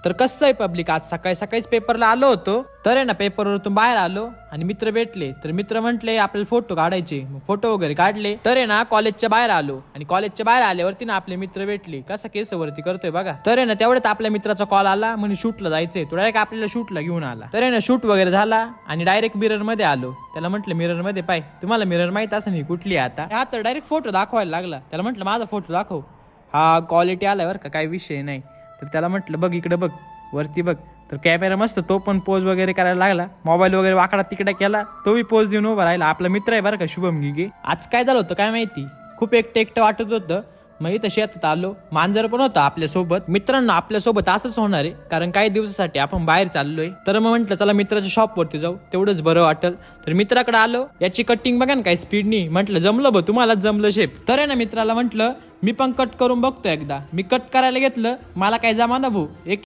तर कसं आहे पब्लिक, आज सकाळी सकाळीच पेपरला आलो होतो, तर आहे ना पेपरवरून बाहेर आलो आणि मित्र भेटले. तर मित्र म्हटले आपल्याला फोटो काढायचे, फोटो वगैरे काढले. तर आहे ना कॉलेजच्या बाहेर आलो आणि कॉलेजच्या बाहेर आल्यावरती ना आपले मित्र भेटले. कसं केस वरती करतोय बघा. तर आहे ना तेवढ्यात आपल्या मित्राचा कॉल आला, म्हणजे शूटला जायचंय. तो डायरेक्ट आपल्याला शूटला घेऊन आला. तर आहे ना शूट वगैरे झाला आणि डायरेक्ट मिरर मध्ये आलो. त्याला म्हटलं मिरर मध्ये पाय, तुम्हाला मिरर माहित असं नाही कुठली आता. हा तर डायरेक्ट फोटो दाखवायला लागला. त्याला म्हटलं माझा फोटो दाखव. हा क्वालिटी आलाय बरं का, काही विषय नाही. तर त्याला म्हटलं बघ इकडे बघ, वरती बघ. तर कॅमेरा मस्त, तो पण पोज वगैरे करायला लागला. मोबाईल वगैरे वाकडा तिकडे केला, तो बी पोज देऊन उभा राहिला. आपला मित्र आहे बरं का, शुभम गिगे. आज काय झालं होतं काय माहिती, खूप एकटं एकटं वाटत होतं. मग इथं शेतात आलो, मांजर पण होता आपल्यासोबत. मित्रांनो आपल्यासोबत असंच होणार आहे, कारण काही दिवसासाठी आपण बाहेर चाललोय. तर मग म्हटलं चला मित्राच्या शॉप वरती जाऊ, तेवढंच बरं वाटेल. तर मित्राकडे आलो, याची कटिंग बघा ना काय स्पीडनी. म्हटलं जमलं बघ, तुम्हालाच जमलं शेप. तर आहे ना मित्राला म्हटलं मी पण कट करून बघतो एकदा. मी कट करायला घेतलं, मला काय जमा ना भाऊ. एक